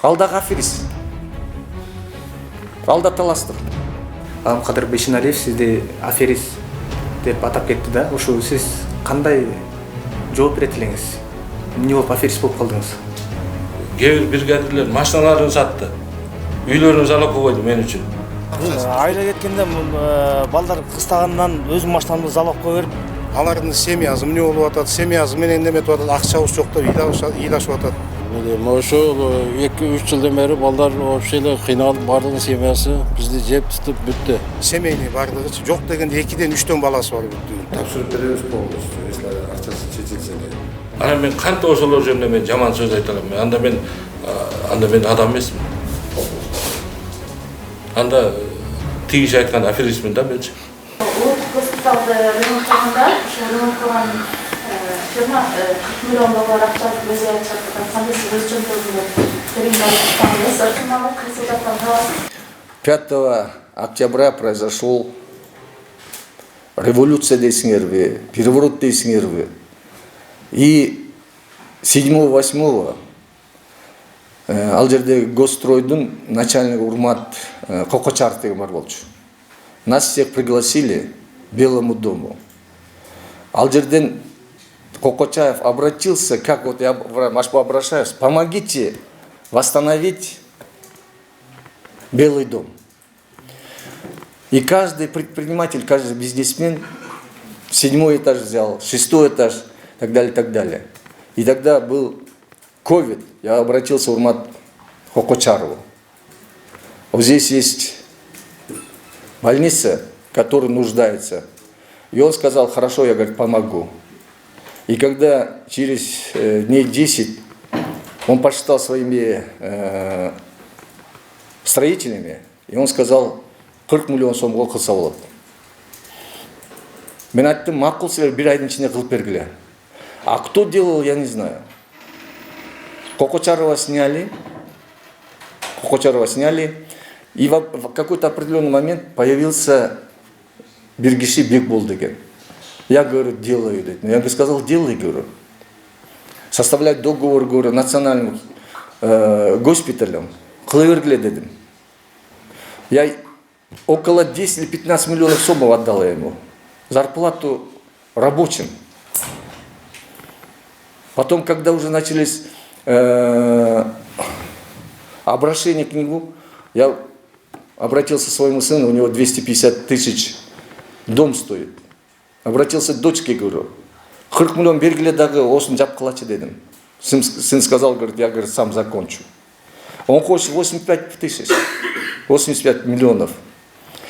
Алдағы аферист. Алда таластық. Алымкадыр Бейшеналиев сизди аферист деп атап кетти да. Ошо сиз кандай жооп берет элеңиз? Эмне болуп аферист болуп калдыңыз? Кээ бир бригадирлер машиналарын сатты. Үйлөрүн залогко койду мен үчүн. Айла кеткенде балдар кыстагандан өзүм машинамды залогко берип, алардын семьясы эмне болуп атат, семьясы менен неметип атат, акчабыз жок деп ыйлашып атат. Ошол 2-3 жылдан бери балдар вообще эле кыйналып, бардыгынын семьясы бизди жеп тутуп бүттү. Семейный бардыгы жок дегенде 2-ден 3төн баласы бар бүттү. Тапшырып беребиз полностью, если акчасы чечилсе. Ана мен канча ошолор жөнүндө мен жаман сөз айта алам. Анда мен адам эмесмин. Анда тигиş айткан аферистмин да менчи. Улуттук госпиталды ремонт кылганда, ремонт кылган фирма 40 миллион доллар акчаны өзү айтышат. Кандай сиз өз жөнүндө фирманы кайсы жактан табасыз? 5 октября произошел революция дейсиңерби, переворот дейсиңерби. И 7-8 ал жерде Госстройдун начальник Урмат Кокочаров деген бар болчу. Нас всех пригласили к Белому дому. Ал жерден Кокочаев обратился, как вот я обращаюсь, помогите восстановить Белый дом. И каждый предприниматель, каждый бизнесмен 7-й этаж взял, 6-й этаж, так далее, так далее. И тогда был ковид, я обратился к Урмат Кокочарову. Вот здесь есть больница, которая нуждается. И он сказал, хорошо, я, говорит, помогу. И когда через дней 10 он посчитал своими строителями, и он сказал, 40 миллион сомго кылса болот. Мен айттым, макул силер 1 айдын ичинде кылып бергиле. А кто делал, я не знаю. Кокочарова сняли, и в какой-то определенный момент появился Биргиши Бекбол деген. Я говорю, делаю. Я сказал, делай, говорю. Составлять договор, говорю, национальным госпиталем. Кылы бергиле дедим. Я около 10 или 15 миллионов сомов отдал ему. Зарплату рабочим. Потом, когда уже начались обращения к нему, я обратился к своему сыну, у него 250 тысяч дом стоит. Обратился к дочке, говорю, 40 миллион бергиле дагы осын жапкылачы дедим. Сын сказал, говорит, я, говорит, сам закончу. Он хочет 85 тысяч, 85 миллионов.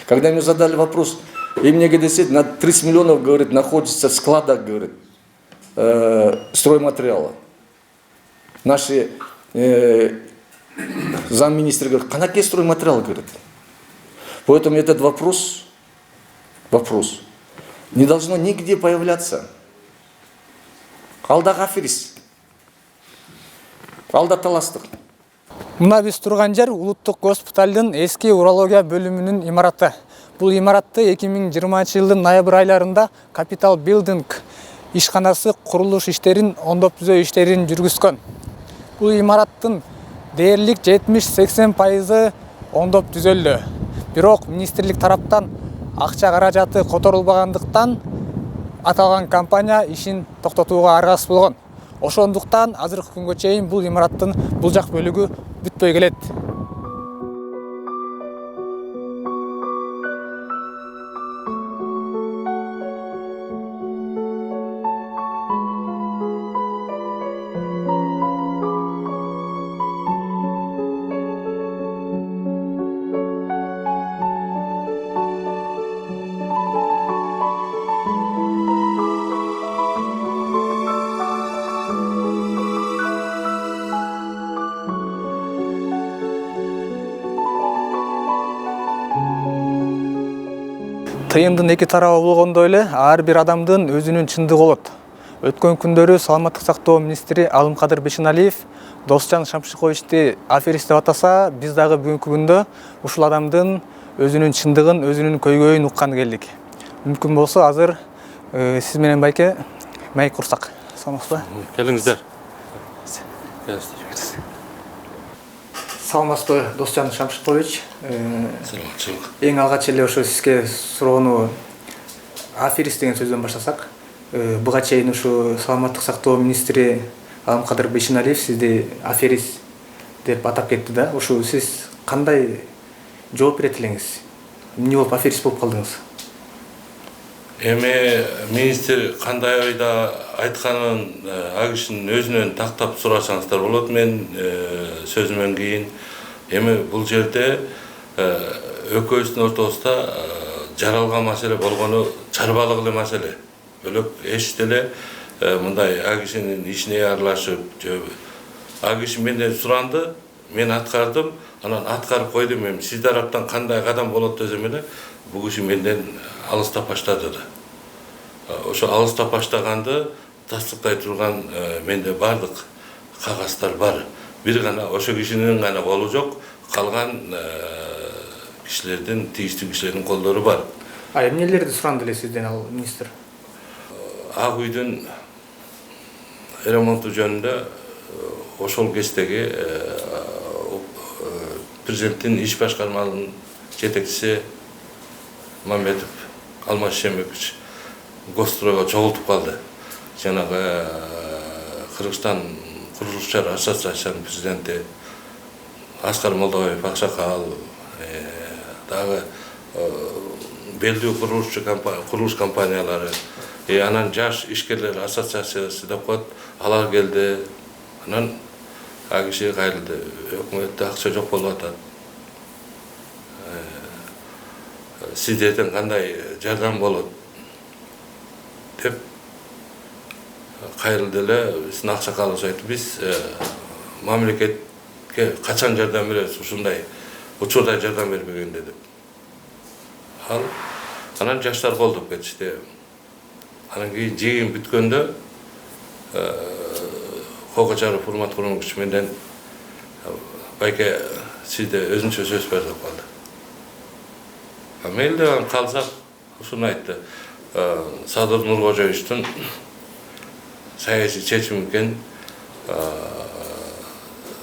Когда ему задали вопрос, и мне говорит, на 30 миллионов, говорит, находится в складах, говорит, стройматериала. Наши замминистры говорят, канаке стройматериал, говорит. Поэтому этот вопрос не должно нигде появляться. Алдағы аферист. Алда таластық. Мына биз турган жер улуттук госпиталдын эски урология бөлүмүнүн имараты. Бул имаратты 2020-жылдын ноябрь айларында Capital Building ишканасы курулуш иштерин, оңдоп түзөө иштерин жүргүзгөн. Бул имараттын дээрлик 70-80% оңдоп түзөлдү. Бирок министрлик тараптан акча каражаты которулбагандыктан аталган компания ишин токтотууга аргасыз болгон. Ошондуктан азыркы күнгө чейин бул имараттын бул жак бөлүгү бүтпөй келет. Тыйындын эки тарабы болгондой эле ар бир адамдын өзүнүн чындыгы болот. Өткөн күндөрү саламаттык сактоо министри Алымкадыр Бейшеналиев Досжан Шамшыковичти аферист деп атаса, биз дагы бүгүнкү күндө ушул адамдын өзүнүн чындыгын, өзүнүн көйгөйүн уккан келдик. Мүмкүн болсо азыр сиз менен байке майк курсак. Сонукпу? Келиңиздер. Саламатсызбы, Досжан Шамшыкович. саламатчылык. Эң алгач эле ошо сизге суроону аферист деген сөздөн баштасак. Буга чейин ушу саламаттык сактоо министри Алымкадыр Бейшеналиев сизди аферист деп атап кетти да. Ушу сиз кандай жооп берет элеңиз? Эмне болуп аферист болуп калдыңыз? Эми министр кандай ойда айтканын ал кишинин өзүнөн тактап сурасаңыздар болот. Мен сөзүмөн кийин эми бул жерде экөөбүздүн ортобузда жаралган маселе болгону чарбалык эле маселе. Бөлөк эч деле мындай ал кишинин ишине аралашып, ал киши менден суранды, мен аткардым, анан аткарып койдум. Эми сиз тараптан кандай кадам болот десем эле, бул киши менден алыстап баштады да. Ошо алыстап баштаганды тастыктай турган менде бардык кагаздар бар. Бир гана ошо кишинин гана колу жок, калган кишилердин, тийиштүү кишилердин колдору бар. Эмнелерди суранды эле сизден ал министр? Ак үйдүн ремонту жөнүндө ошол кездеги президенттин иш башкармалыгынын жетекчиси Мамедов Алмаз Шембекович Гостройго чогултуп калды. Жанагы Кыргызстан курулушчулар ассоциациясынын президенти Аскар Молдобаев аксакал, дагы белдүү курулуш компаниялары, анан жаш ишкерлер ассоциациясы деп коет, алар келди. Анан ал киши кайрылды. Өкмөттө акча жок болуп атат. Сиздерден кандай жардам болот деп кайрылды эле. Биздин аксакалыбыз айтты, биз мамлекетке качан жардам беребиз, ушундай учурда жардам бербегенде деп. Анан жаштар колдоп кетишти. Анан кийин жыйын бүткөндө Кокочаров Урмат Курманович менден байке сизде өзүнчө сөз бар деп калды. Мейли деп калсак ушуну айтты. Садыр Нуркожоевичтин саясий чечими экен.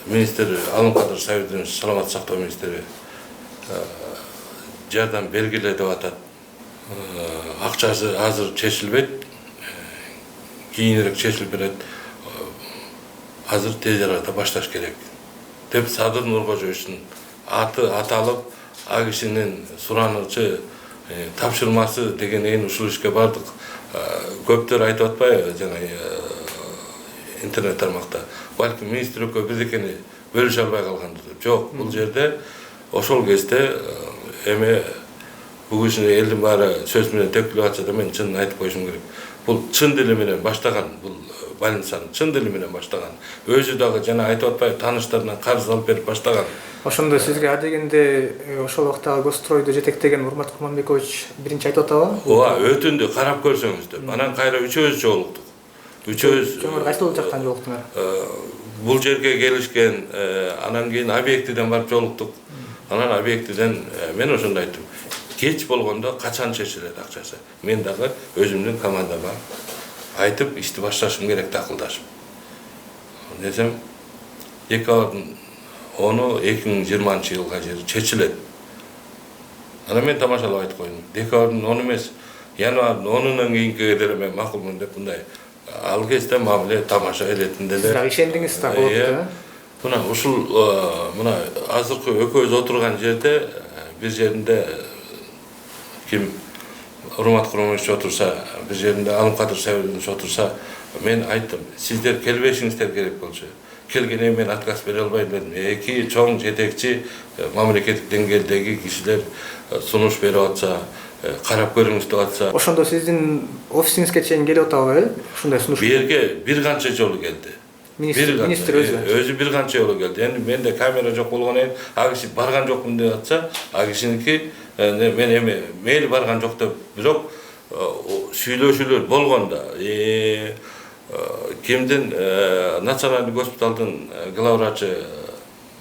Министр Алымкадыр Сабирович, саламаттык сактоо министри жардам бергиле деп атат. Акчасы азыр чечилбейт, кийинирээк чечилип берет. Азыр тез арада башташ керек деп Садыр Нуркожоевичтин аты аталып, ал кишинин суранычы тапшырмасы дегенден ушул ишке бардык. Көптөр айтып атпайбы жана интернет тармакта. Балки министр экөө бирдекени бөлүшө албай калгандыр деп. Жок, бул жерде ошол кезде эми бул кишинин элдин баары сөз менен тепкилеп атса да мен чынын айтып коюшум керек. Бул чын дили менен баштаган, бул больницаны чын дили менен баштаган. Өзү дагы жана айтып атпайбы, тааныштарынан карыз алып берип баштаган. Ошондо сизге адегенде ошол убакта Гостройду жетектеген Урмат Курманбекович биринчи айтып атабы? Ооба, өтүндү карап көрсөңүз деп. Анан кайра үчөөбүз жолуктук. Үчөөбүз кайсыл жактан жолуктуңар? Бул жерге келишкен, анан кийин объектиден барып жолуктук. Анан объектиден мен ошондой айттым. Кеч болгондо качан чечилет акчасы. Мен дагы өзүмдүн командама айтып, ишти башташым керек акылдашып. Десем, декабрдын 2020-жылга чечилет. Анан мен тамашалап айтып койдум. Декабрдын 10 эмес, январдын 10-унан кийинкиге деле мен макулмун деп мындай ал кезде мамиле тамаша элетинде Сиз дагы ишендиңиз да болот да. Мына ушул мына азыркы экөөбүз отурган жерде бир жеринде ким Урмат Курманович отурса, бир жеринде Алымкадыр Сабирович отурса, мен айттым, сиздер келбешиңиздер керек болчу. Келгенде мен отказ бере албайм дедим. Эки чоң жетекчи мамлекеттик деңгээлдеги кишилер сунуш берип атса, карап көрүңүз деп атса. Ошондо сиздин офисиңизге чейин келип атабы эле? Ушундай сунуш. Бир канча жолу келди. Министр өзү бир канча жолу келди. Эми менде камера жок болгондон кийин ал киши барган жокмун деп атса, ал кишиники мен эми мейли барган жок деп, бирок сүйлөшүүлөр болгондо кимдин национальный госпиталдын главврачы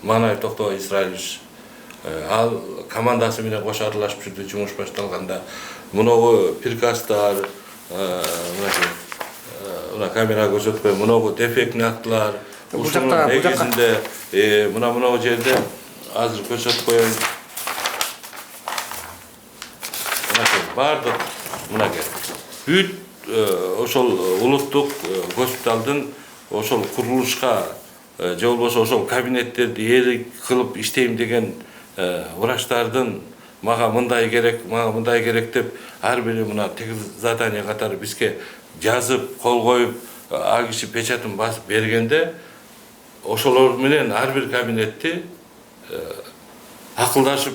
Манаев Токтобай Исраилович ал командасы менен кош аралашып жүрдү жумуш башталганда. Муногу приказдар, мына камера көрсөтпөй, муногу дефектный актылар, Ушунун негизинде мына жерде азыр көрсөтүп коеюн. Бардык мынакей бүт ошол улуттук госпиталдын ошол курулушка же болбосо ошол кабинеттерди ээлик кылып иштейм деген врачтардын мага мындай керек деп ар бири мына тигиз задание катары бизге жазып кол коюп а киши печатын басып бергенде ошолор менен ар бир кабинетти акылдашып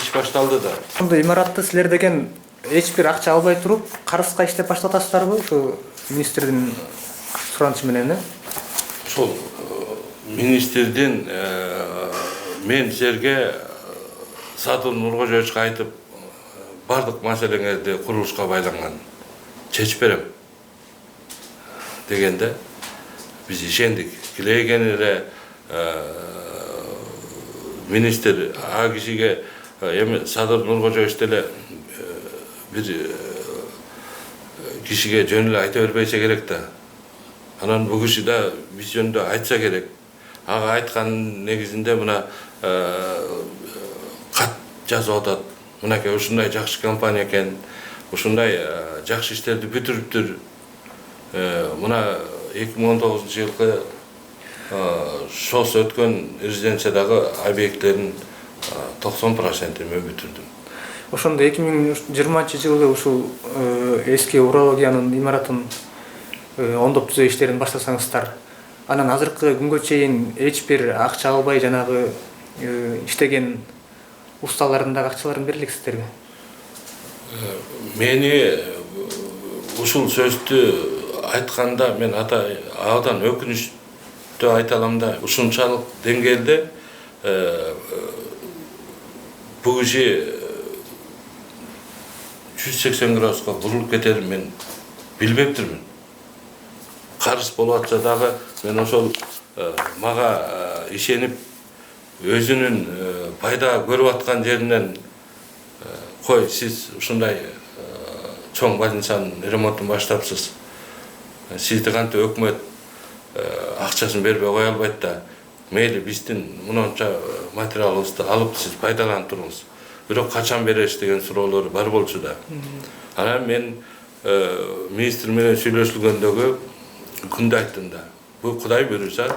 иш башталды да. Ошондой имаратты силер деген эч бир акча албай туруп карызга иштеп баштап атасыздарбы ушу министрдин суранычы менен? Ошол министрдин мен силерге Садыр Нуркожоевичке айтып бардык маселеңерди курулушка байланган чечип берем дегенде биз ишендик. Килеген эле министр а кишиге эми Садыр Нуркожоевич деле бир кишиге жөн эле айта бербейсе керек да. Анан бул киши да биз жөнүндө айтса керек. Ага айткан негизинде мына кат жазып атат. Мынакей ушундай жакшы компания экен, ушундай жакшы иштерди бүтүрүптүр. Мына 2019-жылкы ШОС өткөн резиденциядагы объекттердин 90% мен бүтүрдүм. Ошондо 2020-жылы ушул эски урологиянын имаратын оңдоп түзөө иштерин баштасаңыздар, анан азыркы күнгө чейин эч бир акча албай жанагы иштеген усталардын дагы акчаларын берилексиздерби? Мени ушул сөздү айтканда мен абдан өкүнүчтүү айта алам да, ушунчалык деңгээлде бул киши 180 градуска бурулуп кетерин мен билбептирмин. Карыз болуп атса дагы мен ошол мага ишенип өзүнүн пайда көрүп аткан жеринен кой сиз ушундай чоң больницанын ремонтун баштапсыз. Сизди кантип өкмөт акчасын бербей кое албайт да. Мейли биздин мынанча материалыбызды алып сиз пайдаланып туруңуз. Бирок качан бересиз деген суроолор бар болчу да. Анан мен министр менен сүйлөшүлгөндөгү күндө айттым да. Бул Кудай буйруса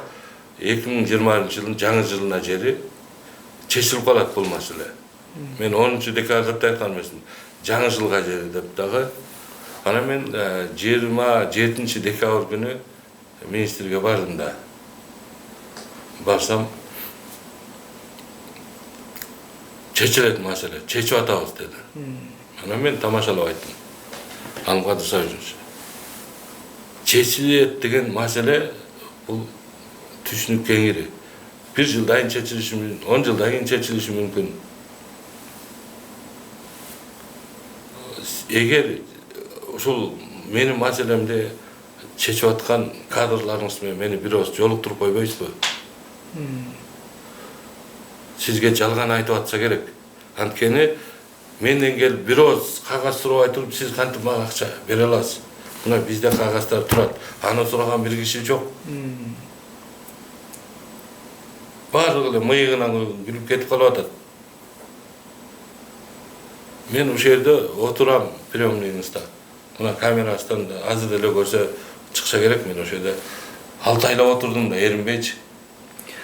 2020-жылдын жаңы жылына жери чечилип калат бул маселе. Мен 10 декабрда айткан эмесмин. Жаңы жылга жери деп дагы. Анан мен 27 декабрь күнү министрге бардым да. Барсам чечилет маселе, чечип атабыз деди. Анан мен тамашалап айттым. Алымкадыр Сабирович. Чечилет деген маселе бул түшүнүк кеңири. 1 жылдан чечилиши мүмкүн, 10 жылдан кийин чечилиши мүмкүн. Эгер ушул менин маселемди чечип аткан кадрларыңыз менен мени бир оз жолуктуруп койбойсузбу? Сизге жалган айтып атса керек. Анткени менден келип бир оз кагаз сурабай туруп сиз кантип мага акча бере аласыз? Мына бизде кагаздар турат. Аны сураган бир киши жок. Баардыгы эле мыйыгынан күлүп кетип калып атат. Мен ушул жерде отурам приемныйыңызда. Мына камерасынан азыр эле көрсө чыкса керек, мен ошол жерде алтайлап отурдум да, эринбейчи.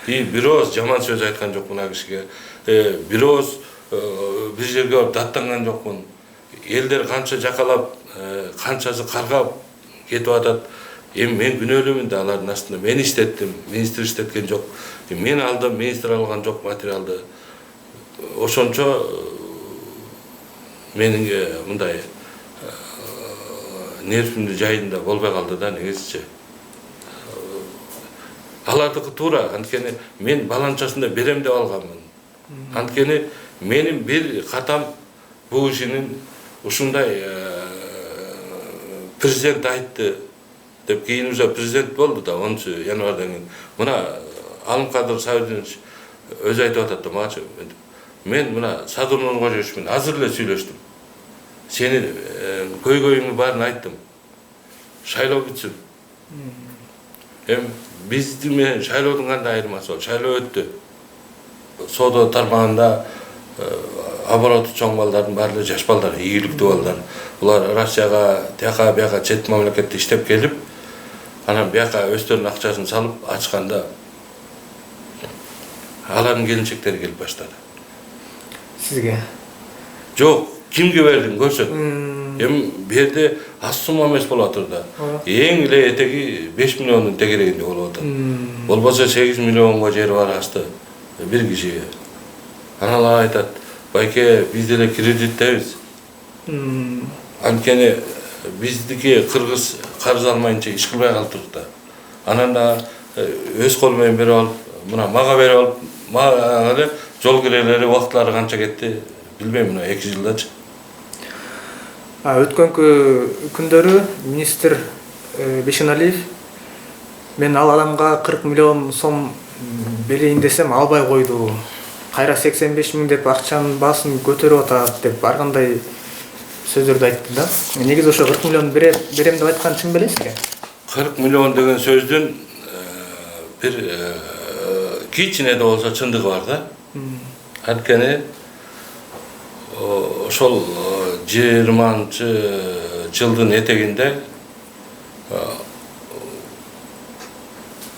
Бир оз жаман сөз айткан жокмун ага кишиге. Бир оз бир жерге барып даттанган жокмун. Элдер канча жакалап, канчасы каргап кетип атат. Эми мен күнөөлүүмүн да алардын астында. Мен иштеттим, министр иштеткен жок. Мен алдым, министр алган жок материалды. Ошончо менин мындай нервимди жайында болбой калды да негизичи. Алардыкы туура, анткени мен баланчасында берем деп алганмын. Анткени менин бир катам бул кишинин ушундай президент айтты деп кийин уже президент болду да 10 январдан кийин. Мына Алымкадыр Сабирович өзү айтып атат да мага. Мен мына Садыр Нуркожоевич менен азыр эле сүйлөштүм. Сени көйгөйүңдү баарын айттым. Шайлоо бүтсүн. Эми биздин менен шайлоодун кандай айырмасы бар? Шайлоо өттү. Соода тармагында обороты чоң балдардын баары жаш балдар, ийгиликтүү балдар. Булар Россияга, тияка бияка чет мамлекетте иштеп келип, анан бияка өздөрүнүн акчасын салып ачканда алардын келинчектери келип баштады. Сизге? Жок, кимге бердиң көрсөт. Эми бу жерде аз сумма эмес болуп атыр да. Эң эле этеги 5 миллиондун тегерегинде болуп атат. Болбосо 8 миллионго жери бар асты бир кишиге. Аналар айтат, байке биз деле кредиттебиз. Анткени биздики кыргыз карыз алмайынча иш кылбай калдык да. Анан да өз колу менен берип алып, мына мага берип алып, мага жол кирелери убактылары канча кетти билбейм, мына 2 жылдачы. Өткөнкү күндөрү министр Бейшеналиев мен ал адамга 40 миллион сом берейин десем албай койду. Кайра 85 миң деп акчанын баасын көтөрүп атат деп ар кандай сөздөрдү айтты да. Негизи ошо 40 миллион берем деп айткан чын белесизби? 40 миллион деген сөздүн бир кичине да болсо чындыгы бар да. Анткени ошол 20-жылдын этегинде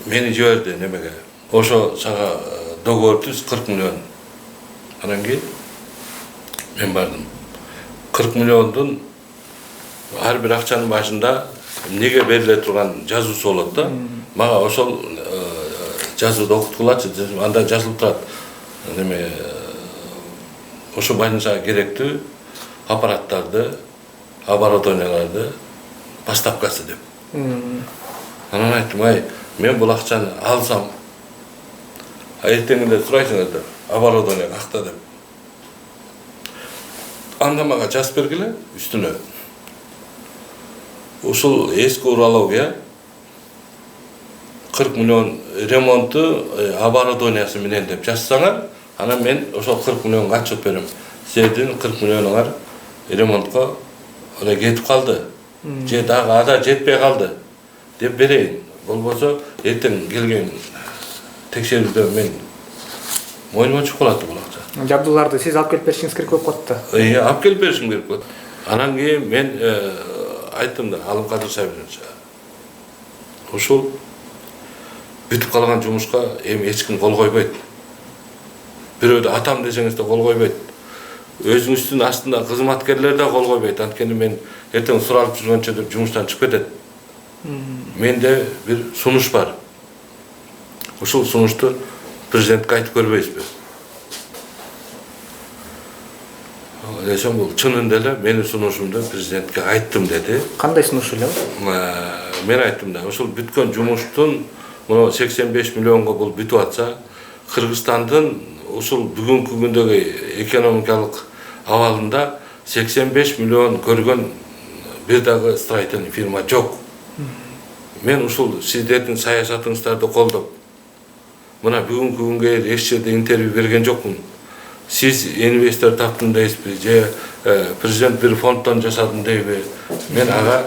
мени жиберди немеге. Ошо сага договор түз 40 миллион. Анан кийин мен бардым. 40 миллиондун ар бир акчанын башында эмнеге бериле турган жазуусу болот да. Мага ошол жазууду окуткулачы, анда жазылып турат. Неме ошо боюнча керектүү аппараттарды, оборудованияларды поставкасы деп. Анан айттым, мен бул акчаны алсам, эртеңинде сурайсыңар, оборудование какта деп. Анда мага жазып бергиле үстүнө. Ушул эски урология 40 миллион ремонту оборудованиясы менен деп жазсаңар, анан мен ошол 40 миллионго ачып берем. Сиздердин 40 миллионуңар ремонтко кетип калды. Же дагы ада жетпей калды деп берейин. Болбосо эртең келген текшерүүдө мен мойнума чыгып калат бул акча. Жабдууларды сиз алып келип беришиңиз керек болуп калды. Алып келип беришим керек болот. Анан кийин мен айттым да, Алымкадыр Сабирович, ушул бүтүп калган жумушка эми эч ким кол койбойт. Бирөөдө атам десеңиз да кол койбойт. Өзүңүздүн астында кызматкерлер да кол койбойт. Анткени мен эртең суралып жүргөнчө деп жумуштан чыгып кетет. Менде бир сунуш бар. Ушул сунушту президентке айтып көрбөйсүзбү? Десем бул чынында эле менин сунушумду президентке айттым деди. Кандай сунуш эле? Мен айттым да, ушул бүткөн жумуштун мына 85 миллионго бул бүтүп атса, Кыргызстандын ушул бүгүнкү күндөгү экономикалык абалында 85 миллион көргөн бир дагы строительный фирма жок. Мен ушул сиздердин саясатыңыздарды колдоп, мына бүгүнкү күнгө эч жерде интервью берген жокмун. Сиз инвестор таптым дейсизби, же президент бир фонддон жасадым дейби? Мен ага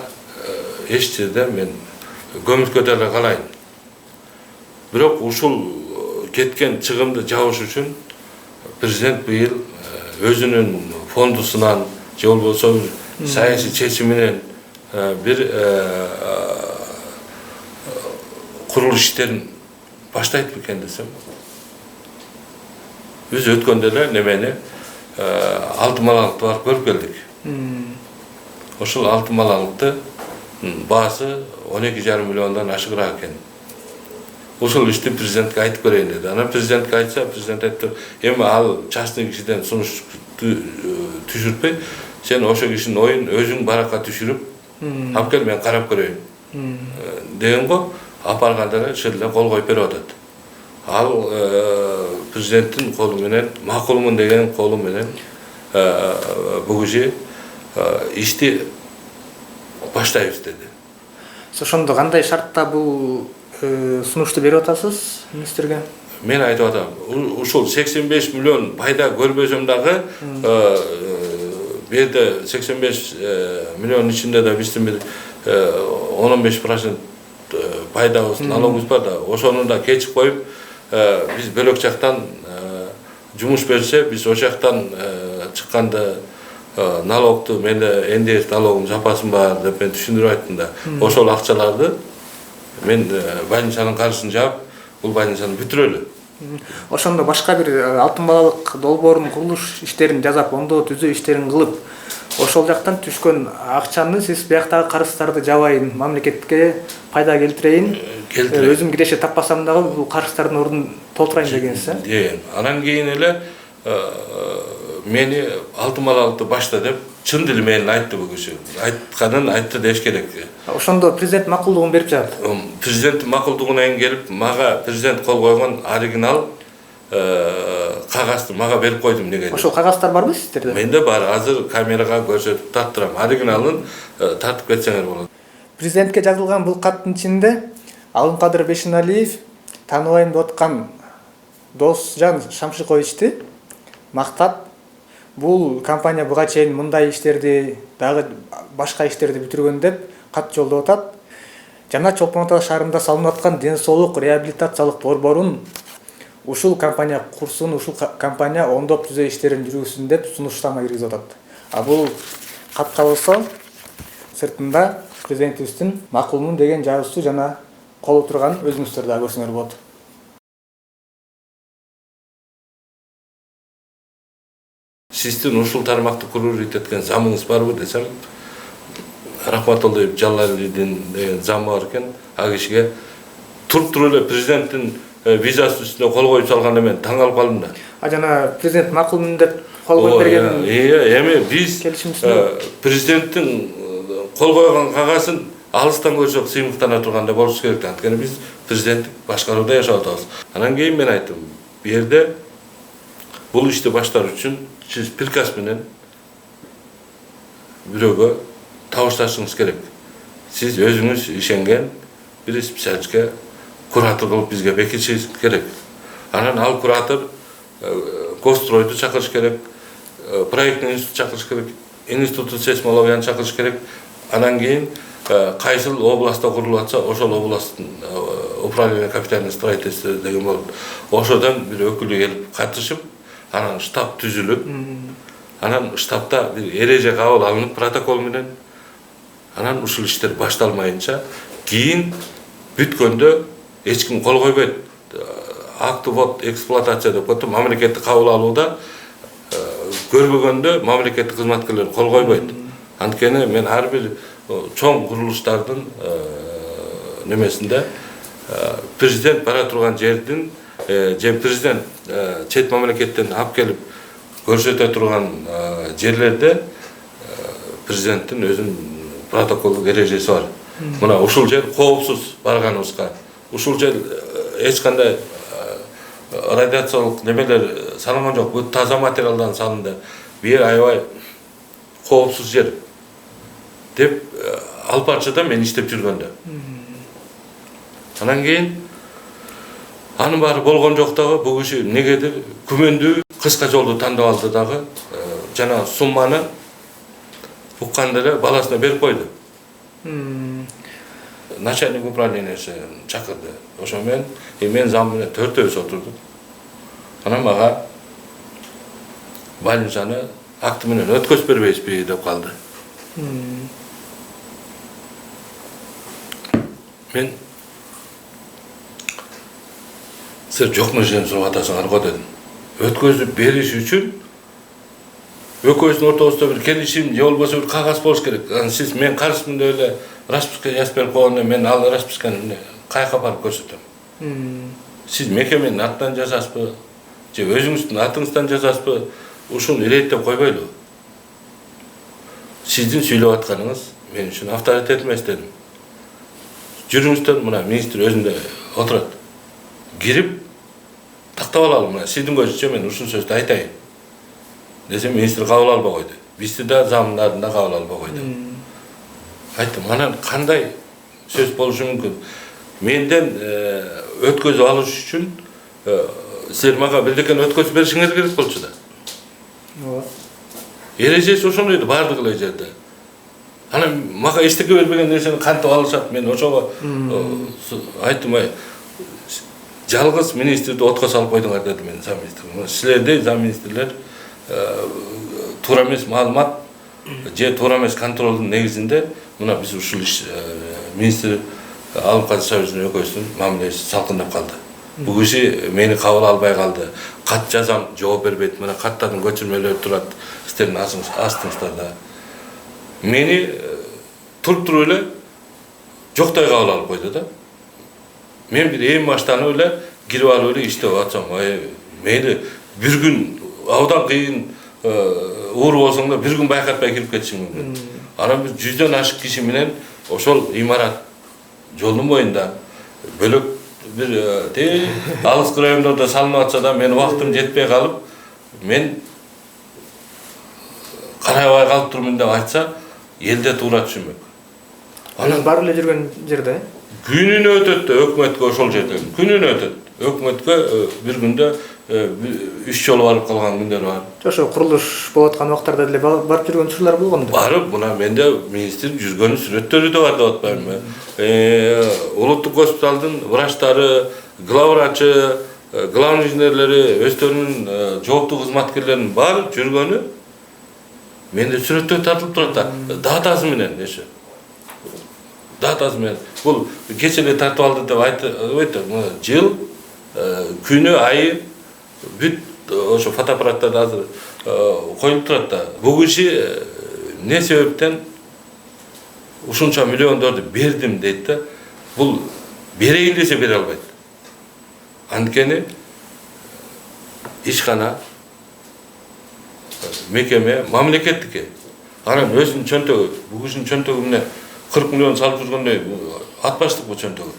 эч жерде мен көмүскөдө эле калайын. Бирок ушул кеткен чыгымды жабыш үчүн президент быйыл өзүнүн фондусунан же болбосо саясий чечиминен бир курулуш иштерин баштайт бекен десем. Биз өткөндө эле немени Алтын Малалыкты барып көрүп келдик. Ошол Алтын Малалыкты баасы 12,5 миллиондон ашыгыраак экен. Ушул ишти президентке айтып көрөйүн деди. Анан президентке айтса, президент айтты, эми ал частный кишиден сунуш түшүртпөй, сен ошо кишинин оюн өзүң баракка түшүрүп, алып кел, мен карап көрөйүн. Деген го, апарганда эле ошол эле кол коюп берип атат. Ал президенттин колу менен, макулмун деген колу менен бул киши ишти баштайбыз деди. Ошондо кандай шартта бул сунушту берип атасыз министрге? Мен айтып атам, ушул 85 миллион пайда көрбөсөм дагы, бу жерде 85 миллион ичинде да биздин бир 10-15% пайдабыз, налогубуз бар да, ошону да кечип коюп, биз бөлөк жактан жумуш берсе, биз ошол жактан чыкканда налогду мен НДС налогунун жапасым бар деп мен түшүндүрүп айттым да. Ошол акчаларды мен больницанын каржысын жаап, бул больницаны бүтүрөлү. Ошондо башка бир алтын балалык долбоорунун курулуш иштерин жасап, оңдоо түзөө иштерин кылып, ошол жактан түшкөн акчаны сиз бияктагы карыздарды жабайын, мамлекетке пайда келтирейин, өзүм киреше таппасам дагы бул карыздардын ордун толтурайын дегенсиз, Анан кийин эле мени алтын балалыкты башта деп чын дили менен айтты бул киши. Айтканын айтты деш керек. Ошондо президент макулдугун берип жатат. Президент макулдугунан келип, мага президент кол койгон оригинал кагазды мага берип койду эмнеге. Ошол кагаздар барбы сиздерде? Менде бар, азыр камерага көрсөтүп таттырам. Оригиналын тартып кетсеңер болот. Президентке жазылган бул каттын ичинде Алымкадыр Бейшеналиев тааныбайм деп аткан Досжан Шамшыковичти мактап, бул компания буга чейин мындай иштерди, дагы башка иштерди бүтүргөн деп кат жолдоп атат. Жана Чолпон Ата шаарында салынып аткан ден соолук реабилитациялык борборун ушул компания курсун, ушул компания оңдоп түзөө иштерин жүргүзсүн деп сунуштама киргизип атат. А бул катка болсо сыртында президентибиздин макулмун деген жазуусу жана колу турган өзүңүздөр да көрсөңөр болот. Сиздин ушул тармакты курулуп эткен замыңыз барбы десем, Рахматуллаев Жалалидин деген замы бар экен. Ал кишиге туруп эле президенттин визасы үстүнө кол коюп салганда мен таң калып калдым да. Жана президент макулмун деп кол коюп бергенин. Эми биз президенттин кол койгон кагазын алыстан көрсөк сыймыктана тургандай болуш керек. Анткени биз президенттик башкарууда жашап атабыз. Анан кийин мен айттым, бу жерде бул ишти баштар үчүн сиз приказ менен бирөөгө табышташыңыз керек. Сиз өзүңүз ишенген бир специалистке куратор кылып бизге бекитишиңиз керек. Анан ал куратор Госстройду чакырыш керек, проектный институт чакырыш керек, институт сейсмологияны чакырыш керек. Анан кийин кайсыл областта курулуп атса, ошол областтын управление капитального строительства деген болот. Ошодон бир өкүлү келип катышып, анан штаб түзүлүп, анан штабта бир эреже кабыл алынып протокол менен, анан ушул иштер башталмайынча кийин бүткөндө эч ким кол койбойт. Акты вот эксплуатация деп коет, мамлекеттик кабыл алууда көрбөгөндө мамлекеттик кызматкерлер кол койбойт. Анткени мен ар бир чоң курулуштардын немесинде президент бара турган жердин же президент чет мамлекеттен алып келип көрсөтө турган жерлерде президенттин өзүнүн протоколдук эрежеси бар. Мына ушул жер коопсуз барганыбызга, ушул жер эч кандай радиациялык немелер салынган жок, бул таза материалдан салынды. Бу жер аябай коопсуз жер деп ал парчада мен иштеп жүргөндө. Анан кийин анын баары болгон жок дагы, бул киши негедир күмөндүү кыска жолду тандап алды дагы, жана сумманы укканда эле баласына берип койду. Начальник управлениясы чакырды. Ошо мен зам менен төртөөбүз отурдук. Анан мага больницаны акты менен өткөзүп бербейсизби деп калды. Мен сиз жок нерсени сурап атасыңар го дедим. Өткөзүп бериш үчүн экөөбүздүн ортобузда бир келишим же болбосо бир кагаз болуш керек. Сиз мен каршымын деп эле расписка жазып берип койгондо мен ал расписканы каяка барып көрсөтөм. Сиз мекеменин атынан жазасызбы же өзүңүздүн атыңыздан жазасызбы? Ушуну иреттеп койбойлу. Сиздин сүйлөп атканыңыз мен үчүн авторитет эмес дедим. Жүрүңүздөр, мына министр өзүндө отурат. Кирип тактап алалы, мына сиздин көзүнчө мен ушул сөздү айтайын. Десем министр кабыл албай койду. Бизди да замдарын да кабыл албай койду. Айттым, анан кандай сөз болушу мүмкүн? Менден өткөзүп алыш үчүн силер мага бирдекени өткөзүп беришиңер керек болчу да. Эрежеси ошондой эле бардык эле жерде. Анан мага эчтеке бербеген нерсени кантип алышат? Мен ошого айттым, жалгыз министрди отко салып койдуңар дедим мен замминистр. Силердей замминистрлер туура эмес маалымат же туура эмес контролдун негизинде мына биз ушул иш министр Алымкадыр Шабишовдун экөөбүздүн мамилеси салкындап калды. Бул киши мени кабыл албай калды. Кат жазам, жооп бербейт. Мына каттардын көчүрмөлөрү турат. Сиздердин астыңыздарда. Мени туруп эле жоктой кабыл алып койду да. Мен бир эң баштан эле кирип алып эле иштеп атсам, мени бир күн абдан кыйын оор болсоң да бир күн байкатпай кирип кетишиң мүмкүн. Анан бир 100дөн ашык киши менен ошол имарат жолдун боюнда бөлөк бир алыскы райондордо салынып атса да менин убактым жетпей калып, мен карабай калып турмун деп айтса, элде туура түшүнбөк. Анан барып эле жүргөн жерде Күнүнө өтөт да өкмөткө ошол жерде. Күнүнө өтөт. Өкмөткө бир күндө 3 жолу барып калган күндөр бар. ошо курулуш болуп аткан убактарда деле барып жүргөн учурлар болгондо. Барып, мына менде министр жүргөн сүрөттөрү да бар деп атпаймынбы. Улуттук госпиталдын врачтары, главврачы, главный инженерлери, өздөрүнүн жооптуу кызматкерлеринин баары жүргөнү менде сүрөттөр тартылып турат да. Датасы менен ошо. Датасы менен. Бул кече эле тартып алды деп айтты. Жыл, күнү, айы бүт ошо фотоаппараттарда азыр коюлуп турат да. Бул киши эмне себептен ушунча миллиондорду бердим дейт да. Бул берейин десе бере албайт. Анткени ишкана мекеме мамлекеттики. Анан өзүнүн чөнтөгү, бул кишинин чөнтөгү эмне 40 миллион салып жүргөндөй атпаштык бул чөнтөгү.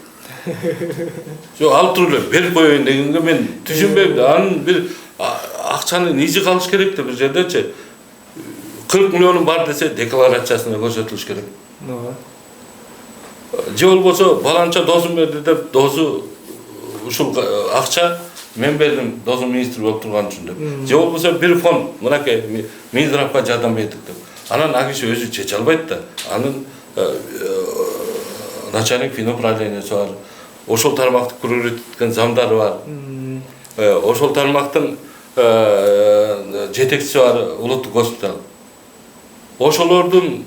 Жок, алып туруп эле берип коеюн дегенге мен түшүнбөйм да. Анын бир акчаны нижи калыш керек да бир жердечи. 40 миллионум бар десе декларациясына көрсөтүлүш керек. Же болбосо баланча досум берди деп досу ушул акча мен бердим досум министр болуп турган үчүн деп. Же болбосо бир фонд мынакей Минздравга жардам бердик деп. Анан ал киши өзү чече албайт да. Анын начальник финуправлениясы бар. Ошол тармакты көрөткен замдары бар. Ошол тармактын жетекчиси бар улуттук госпитал. Ошолордун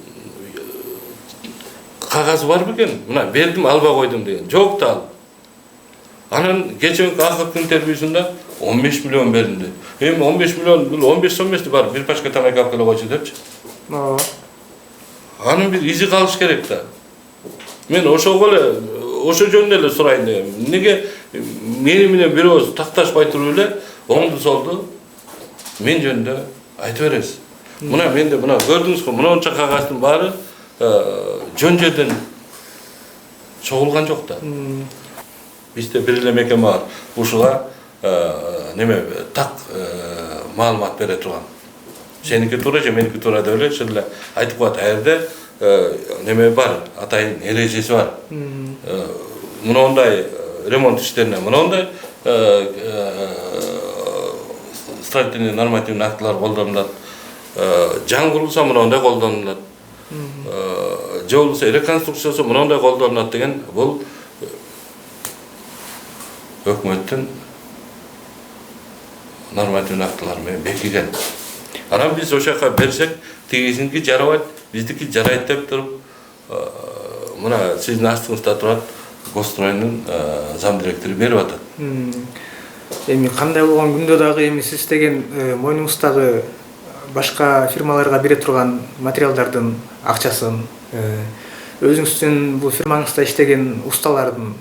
кагазы бар бекен? Мына бердим, албай койдум деген. Жок да ал. Анан кечеги акыркы интервьюсунда 15 миллион берди. Эми 15 миллион, бул 15 сом эмес бар, бир пачка тамак алып келе койчу депчи. Анын бир изи калыш керек да. Мен ошого эле, ошо жөнүндө эле сурайын дегем. Эмнеге мени менен бир ооз такташпай туруп эле оңду солду мен жөнүндө айтып бересиз. Мына менде мына көрдүңүзбү, мынанча кагаздын баары жөн жерден чогулган жок да. Бизде бир эле мекеме бар. Ушуга неме так маалымат бере турган. Сеники туура же меники туура деп эле ошол эле айтып коет. Аерде неме бар, атайын эрежеси бар. Мындай ремонт иштерине мындай строительный нормативный актылар колдонулат. Жаңы курулса мындай колдонулат. Же болбосо реконструкциясы мындай колдонулат деген бул өкмөттүн нормативный актылары менен бекиген. Анан биз ошол жака берсек, тигизинки жарабайт, биздики жарайт деп туруп, мына сиздин астыңызда турат Госстройдун зам директору берип атат. Эми кандай болгон күндө дагы эми сиз деген мойнуңуздагы башка фирмаларга бере турган материалдардын акчасын, өзүңүздүн бул фирмаңызда иштеген усталардын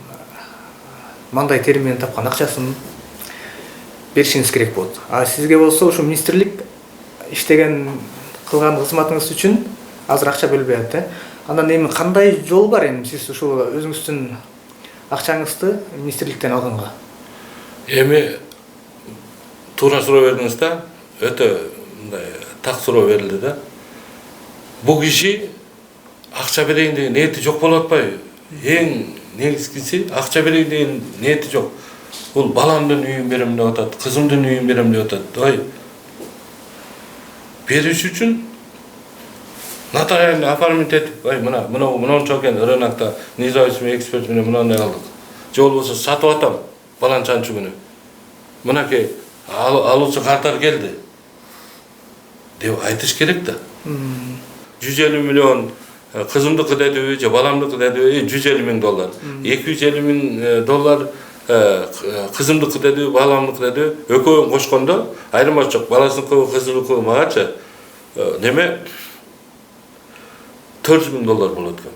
мандай тери менен тапкан акчасын беришиңиз керек болот. А сизге болсо ушу министрлик иштеген кылган кызматыңыз үчүн азыр акча бөлбөй атат. Андан эми кандай жол бар эми сиз ушул өзүңүздүн акчаңызды министрликтен алганга? Эми туура суроо бердиңиз да, өтө мындай так суроо берилди да. Бул киши акча берейин деген ниети жок болуп атпайбы? Эң негизгиси акча берейин деген ниети жок. Бул баламдын үйүн берем деп атат, кызымдын үйүн берем деп атат. Бериш үчүн нотариальный оформить этип, мынау экен рынокто независимый эксперт менен мынандай алдык. Же болбосо сатып атам баланчанчы күнү. Мынакей алуучу картар келди деп айтыш керек да. 150 миллион кызымдыкы дедиби же баламдыкы дедиби $150 000. $250 000 кызымдыкы дедиби баламдыкы дедиби экөөнүн кошкондо айырмасы жок. Баласыныкы кызыныкы магачы неме $400 000 болот экен.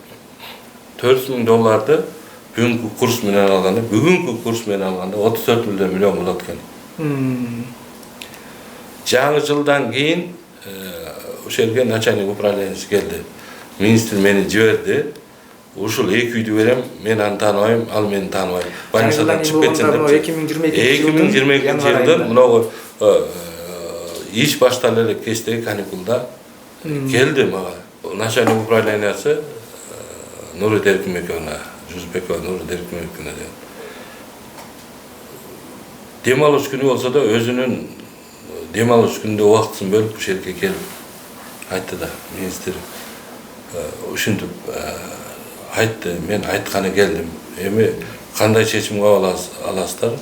$400 000 бүгүнкү курс менен алганда, $34 миллион болот экен. Жаңы жылдан кийин ошол жерге начальник управления келди. Министр мени жиберди. Ушул 2 үйдү берем, мен аны тааныбайм, ал мени тааныбайт. Больницадан чыгып кетсин деп. 2022 жылда мынау иш башталып эле кечтеги каникулда келди мага. Начальник управлениясы Нуры Деркимбековна, Жузбекова Нуры Деркимбековна деген. Дем алыш күнү болсо да өзүнүн дем алыш күнүндө убактысын бөлүп ушул жерге келип айтты да, министр ушинтип айтты, мен айтканы келдим. Эми кандай чечим кабыл аласыздар?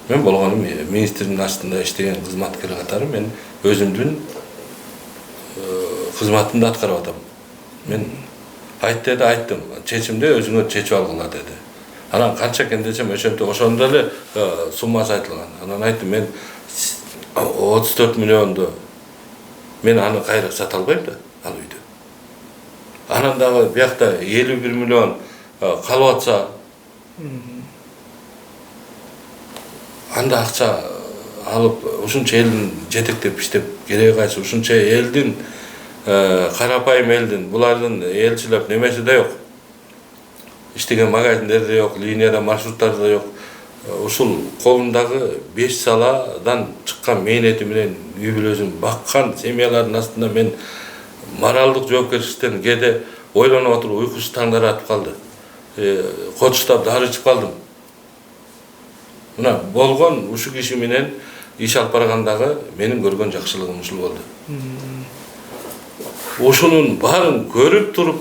Мен болгонум министрдин астында иштеген кызматкер катары мен өзүмдүн кызматымды аткарып атам. Мен айтты да айттым. Чечимди өзүңөр чечип алгыла деди. Анан канча экен десем, ошондо эле суммасы айтылган. Анан айттым, мен 34 миллионду мен аны кайра сата албайм да, ал үйдү. Анан дагы биякта 51 миллион калып атса, анда акча алып ушунча элдин жетектеп иштеп кереги кайсы, ушунча элдин карапайым элдин, булардын элчилеп немеси да жок. Иштеген магазиндер да жок, линияда маршруттар да жок. Ушул колундагы 5 саладан чыккан мээнети менен үй бүлөсүн баккан семьялардын астында мен моралдык жоопкерчиликтен кээде ойлонуп отуруп уйкусуз таңдар атып калды. Котуштап дары ичип калдым. Мына болгон ушул киши менен иш алып баргандагы менин көргөн жакшылыгым ушул болду. Ушунун баарын көрүп туруп,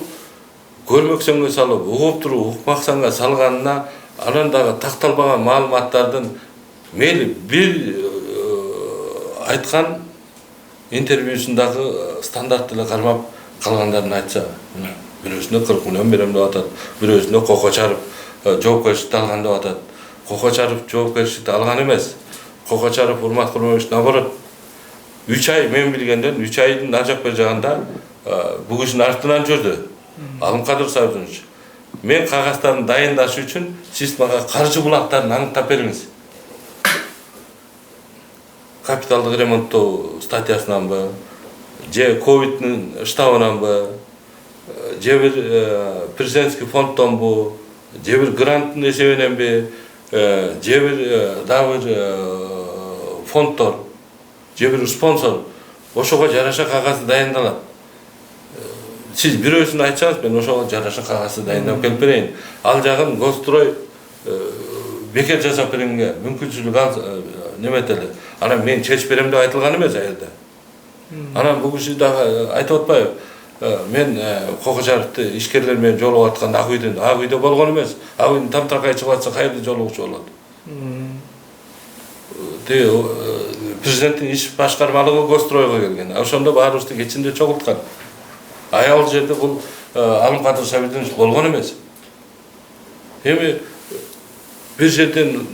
көрмөксөнгө салып, угуп туруп, укмаксанга салганына анан дагы такталбаган маалыматтардын мейли бир айткан интервьюсундагы стандартты эле кармап калгандарын айтса, бирөөсүнө 40 миллион берем деп атат, бирөөсүнө Кoko Чарып жоопкерчиликти алган деп атат. Кoko Чарып жоопкерчиликти алган эмес. Кoko Чарып Урмат Курманович, наоборот, 3 ай мен билгенден 3 айдын ар жак бер жагында бул кишинин артынан жүрдү. Алымкадыр Сабирович, мен кагаздарын дайындаш үчүн сиз мага каржы булактарын аныктап бериңиз. Капиталдык ремонттоо статьясынанбы, же ковидтин штабынанбы, же бир президентский фонддонбу, же бир гранттын эсебиненби, же бир дагы бир фонддор, же бир спонсор, ошого жараша кагазы дайындалат. Сиз бирөөсүн айтсаңыз, мен ошого жараша кагазды дайындап келип берейин. Ал жагын Гострой бекер жасап беренге мүмкүнчүлүк неметели. Анан мен чечип берем деп айтылган эмес аерде. Анан бул киши дагы айтып атпайбы? Мен Кoko Чарыпты ишкерлер менен жолугуп атканда ак үйдө болгон эмес. Ак үйдүн тамтыракай чыгып атса кайерде жолугучу болот? Президенттин иш башкармалыгы Гостройго келген. Ошондо баарыбызды кечинде чогулткан. Аял жерде бул Алымкадыр Сабирович болгон эмес. Эми бир жерден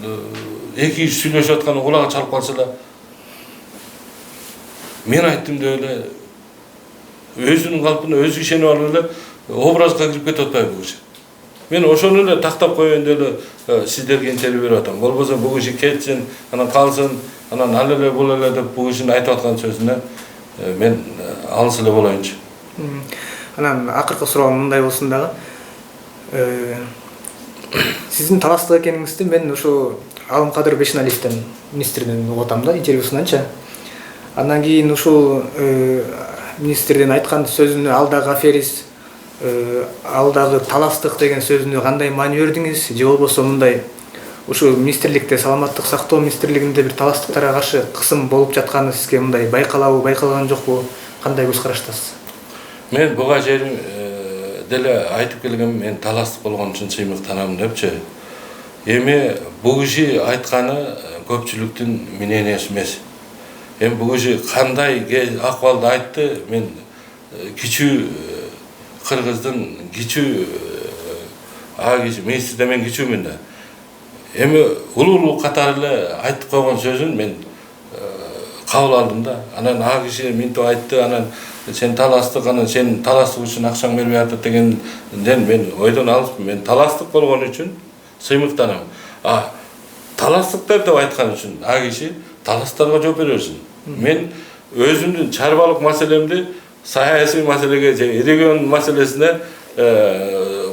эки киши сүйлөшүп аткан кулагы чалып калса да, мен айттым деп эле өзүнүн калпына өзү ишенип алып эле образга кирип кетип атпайбы бул киши. Мен ошону эле тактап коеюн деп эле сиздерге интервью берип атам. Болбосо бул киши кетсин, анан калсын, анан ал эле бул эле деп бул кишинин айтып аткан сөзүнө мен алыс эле болоюнчу. Анан акыркы суроом мындай болсун дагы. Сиздин таластык экениңизди мен ушу Алымкадыр Бешеналиевден, министрден угуп атам да, интервьюсунанча. Андан кийин ушул министрдин айткан сөзүнө алдагы аферист, алдагы таластык деген сөзүнө кандай маани бердиңиз? Же болбосо мындай ушу министрликте, саламаттык сактоо министрлигинде бир таластыктарга каршы кысым болуп жатканы сизге мындай байкалабы, байкалган жокпу? Кандай көз караштасыз? Мен буга жерин деле айтып келгем, мен таластык болгон үчүн сыймыктанам депчи. Эми бул киши айтканы көпчүлүктүн мнениясы эмес. Эми бул киши кандай акыбалды айтты, мен кичүү кыргыздын кичүү киши министрде мен кичүүмүн да. Эми улуу катары эле айтып койгон сөзүн мен кабыл алдым да. Анан киши минтип айтты, анан сен таластык, анан сен таластык үчүн акчаң бербей атат дегенден мен ойдон алыпмын. Мен таластык болгон үчүн сыймыктанам. Таластыктар деп айткан үчүн киши таластарга жооп бере берсин. Мен өзүмдүн чарбалык маселемди саясий маселеге же регион маселесине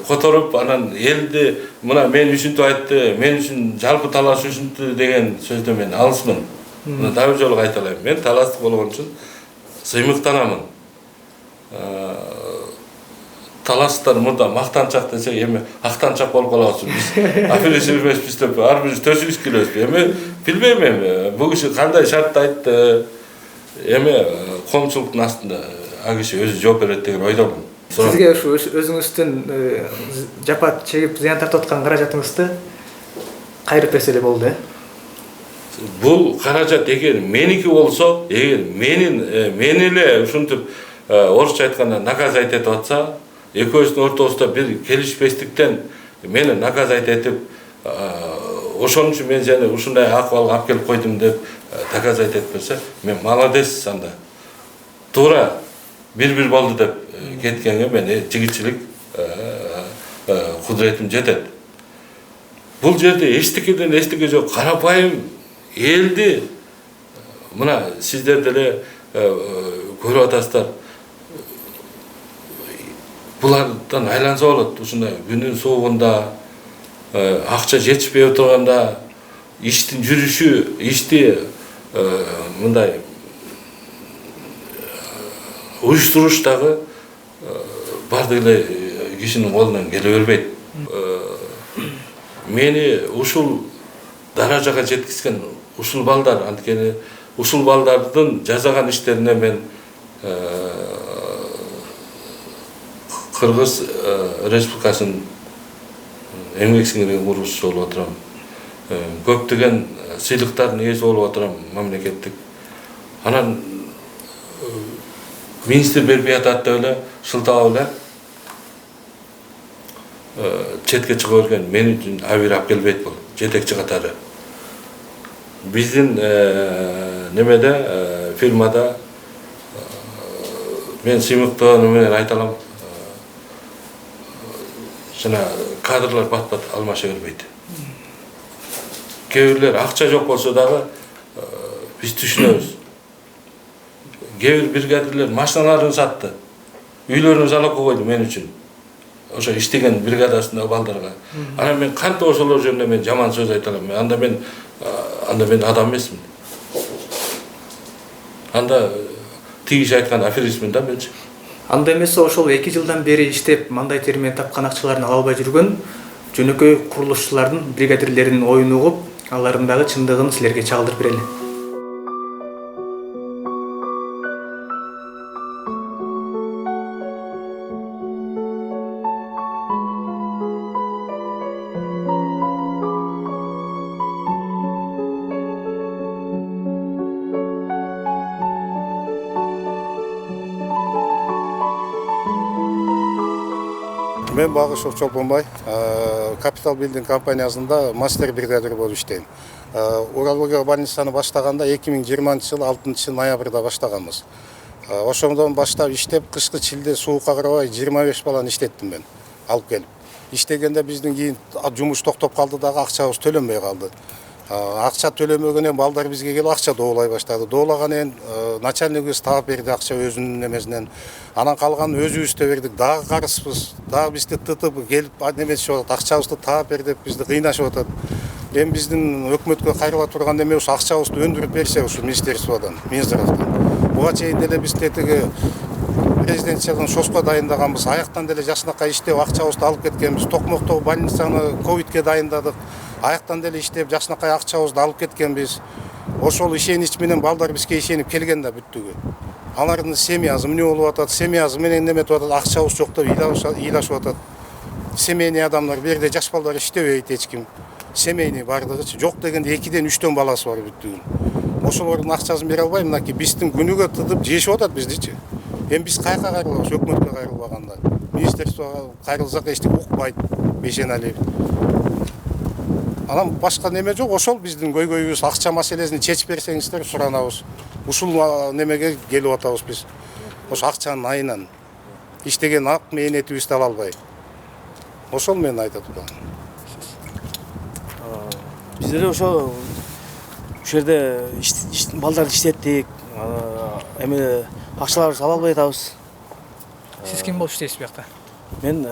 которуп, анан элди мына мен ушинтип айтты, мен үчүн жалпы талаш ушинтип деген сөздөн мен алысмын. Мына дагы жолу кайталайм. Мен таластык болгон үчүн сыймыктанамын. Таластар мурда мактанчак десе, эми актанчак болуп калабыз биз. Аферист эмеспиз деп ар бир төшүбүз келебиз. Эми билбейм, эми бул киши кандай шартты айтты. Эми коомчулуктун астында киши өзү жооп берет деген ойдомун. Сизге ушу өзүңүздүн жапа чегип зыян тартып аткан каражатыңызды кайрып берсе эле болду, Бул каражат эгер меники болсо, эгер мени эле ушинтип орусча айтканда наказать этип атса, экөөбүздүн ортобузда бир келишпестиктен мени наказать этип, ошон үчүн мен сени ушундай акыбалга алып келип койдум деп наказать этип берсе, мен молодец анда. Туура бир болду деп кеткенге мен жигитчилик кудуретим жетет. Бул жерде эчтекеден эчтеке жок, карапайым элди мына сиздер деле көрүп атасыздар. Булардан айланса болот. Ушундай күнүн соогунда, акча жетишпей отурганда, иштин жүрүшү, ишти мындай уюштуруш дагы бардык эле кишинин колунан келе бербейт. Мени ушул даражага жеткизген ушул балдар, анткени ушул балдардын жасаган иштерине мен Кыргыз Республикасынын эмгек сиңирген курушчусу болуп отурам. Көптөгөн сыйлыктардын ээси болуп отурам мамлекеттик. Анан министр бербей атат деп эле шылтабап эле четке чыга берген мен үчүн абийир алып келбейт бул жетекчи катары. Биздин немеде фирмада мен сыймыктоonu менен айта алам. Жана кадрлар бат-бат алмаша бербейт. Кээ бирлер акча жок болсо дагы биз түшүнөбүз. Кээ бир бригадирлер машиналарын сатты. Үйлөрүн салып койду мен үчүн. Ошо иштеген бригадасындагы балдарга. Анан мен кантип ошолор жөнүндө мен жаман сөз айта алам? Анда мен адам эмесмин. Анда тигиш айткан аферизмин да менчи. Анда эмесе ошол 2 жылдан бери иштеп мандай термен тапкан акчаларын ала албай жүргөн жөнөкөй курулушчулардын, бригадирлеринин оюн угуп, алардын дагы чындыгын силерге чагылдырып берели. Мен Багышев Чолпонбай, Capital Building компаниясында мастер бригадир болуп иштейм. Урология больницаны баштаганда 2020 6 ноябрда баштаганбыз. Ошондон баштап иштеп, кышкы чилде суукка карабай 25 баланы иштеттим мен, алып келип. Иштегенде биздин кийин жумуш токтоп калды дагы, акчабыз төлөнбөй калды. Акча төлөмөгөнөн балдар бизге келип акча доолай баштады. Доолаганын начальнигибиз таап берди акча өзүнүн эмесинен. Анан калган өзүбүз бердик. Дагы карызбыз. Дагы бизди тытып келип неметишип атат. Акчабызды таап бер деп бизди кыйнашып атат. Эми биздин өкмөткө кайрыла турган эме ушу акчабызды өндүрүп берсе ушу министерстводон, Минздравдан. Буга чейин деле биз тетиги президентчиликтен шошко дайындаганбыз. Аяктан деле жакшынакай иштеп акчабызды алып кеткенбиз. Токмоктогу больницаны ковидке дайындадык. Аяктан деле иштеп жакшынакай акчабызды алып кеткенбиз. Ошол ишенич менен балдар бизге ишенип келген да бүттүгү. алардын семьясы эмне болуп атат, семьясы менен неметип атат, акчабыз жок деп ыйлашып атат. Семейный адамдар бул жерде жаш балдар иштебейт эч ким. Семейный бардыгычы жок дегенде 2-ден 3-төн баласы бар бүттүгүн. Ошолордун акчасын бере албай, мынакей биздин күнүгө тытып жешип атат биздичи. Эми биз кайка кайрылабыз, өкмөткө кайрылбаганда. Министерствого кайрылсак эчтеке укпайт, Бейшеналиев. Анан башка неме жок, ошол биздин көйгөйүбүз, акча маселесин чечип берсеңиздер суранабыз. Ушул немеге келип атабыз биз. Ошо акчанын айынан иштеген ак мээнетибизди ала албай. Ошол мен айтат турган. Биздер ошо жерде балдарды иштеттик. Эми акчаларыбызды ала албай атабыз. Сиз ким болуп иштейсиз биякта? Мен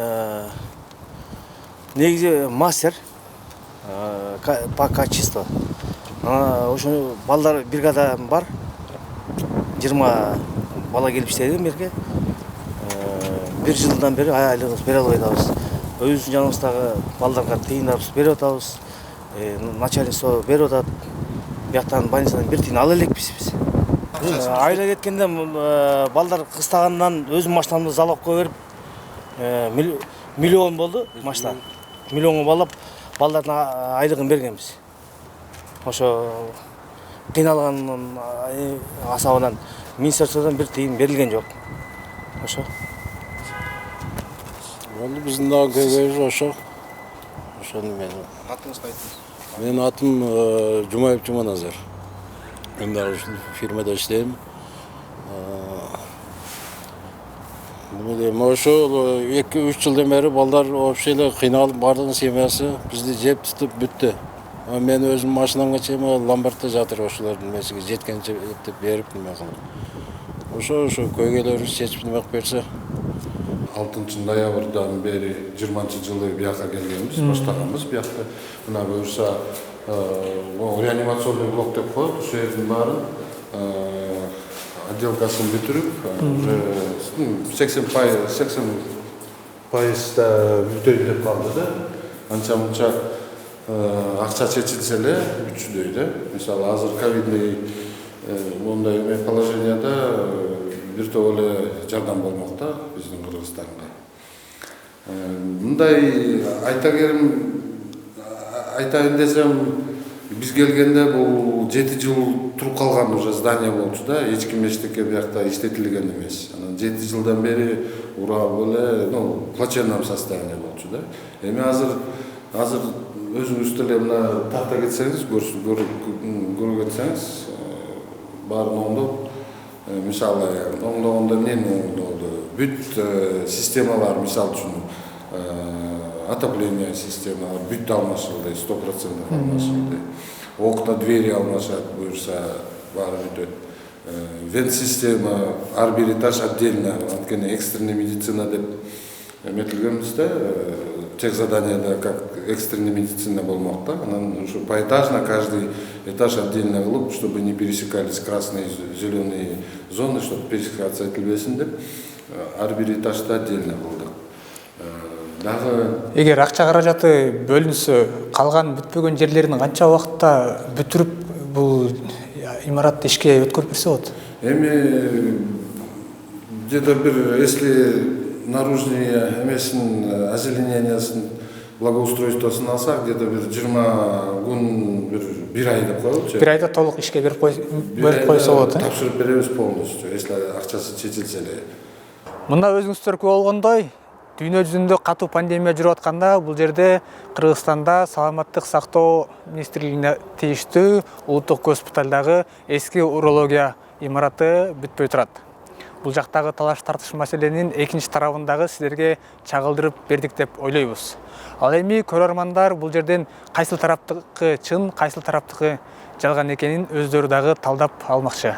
негизи мастер по качеству. Ошо балдар бригада бар. 20 бала келип иштейди мерге. 1 жылдан бери айлыгыбызды бере албай атабыз. Өзүбүздүн жаныбыздагы балдарга тыйындарыбызды берип атабыз. Начальство берип атат. Бияктан больницадан 1 тыйын ала элекпиз биз. Айла кеткенде балдар кыстагандан өзүм машинамды залогко берип миллион болду машина. Миллионго балап балдардын айлыгын бергенбиз. Ошо кыйналган асабынан министерстводон 1 тыйын берилген жок. Ошо. Болду биздин дагы көйгөйүбүз ошо. Ошону мен. Атыңызды айтыңыз. Менин атым Жумаев Жуманазар. Мен дагы ушул фирмада иштейм. Ошол 2-3 жылдан бери балдар вообще эле кыйналып, бардыгынын семьясы бизди жеп тутуп бүттү. Мен өзүм машинамга чейин ломбардта жатыр, ошолордун месиге жеткенче эптеп берип неме кылып. Ошо көйгөйлөрүбүздү чечип неме кылып берсе. 6 ноябрдан бери 20-жылы бияка келгенбиз, баштаганбыз биякта. Мына буюрса реанимационный блок деп коет, ошол жердин баарын отделкасын бүтүрүп, уже 80% бүтөйт деп калды да. Анча-мынча акча чечилсе эле бүтчүдөй да. Мисалы азыр ковидный мондай положенияда бир топ эле жардам болмокта биздин Кыргызстанга. Мындай айтайын десем, биз келгенде бул 7 жыл туруп калган уже здание болчу да, эч ким эчтеке биякта иштетилген эмес. Анан 7 жылдан бери урап эле, плачевном состоянии болчу да. Эми азыр өзүңүз деле мына тарта кетсеңиз, көрүп кетсеңиз, баарын оңдоп, мисалы оңдогондо эмнени оңдолду? Бүт системалар, мисалы үчүн отопление системалар бүт алмашылды, 100% алмашылды. Окна, двери алмашат, буюрса баары бүтөт. Вент система, ар бир этаж отдельно, анткени экстренный медицина деп эметилгенбиз да, тех заданияда как экстренная медицина болмок да. Анан ушу поэтажно каждый этаж отдельно кылып, чтобы не пересекались красные и зеленые зоны, чтобы пересекаться этилбесин деп, ар бир этажда отдельно кылдык. Эгер акча каражаты бөлүнсө, калган бүтпөгөн жерлерин канча убакытта бүтүрүп бул имаратты ишке өткөрүп берсе болот? Эми где-то бир, если наружные эмесин озеленениясын, благоустройствосын алсак, где-то бир 20 күн, бир ай деп коелучу. Бир айда толук ишке берип койсо болот, э? Тапшырып беребиз полностью, если акчасы чечилсе эле. Мында өзүңүздөр көрүп болгондой, дүйнө жүзүндө катуу пандемия жүрүп атканда, бул жерде Кыргызстанда саламаттык сактоо министрлигине тийиштүү улуттук госпиталдагы эски урология имараты бүтпөй турат. Бул жактагы талаш тартыш маселенин экинчи тарабын дагы силерге чагылдырып бердик деп ойлойбуз. Ал эми көрөрмандар бул жерден кайсыл тараптыкы чын, кайсыл тараптыкы жалган экенин өздөрү дагы талдап алмакчы.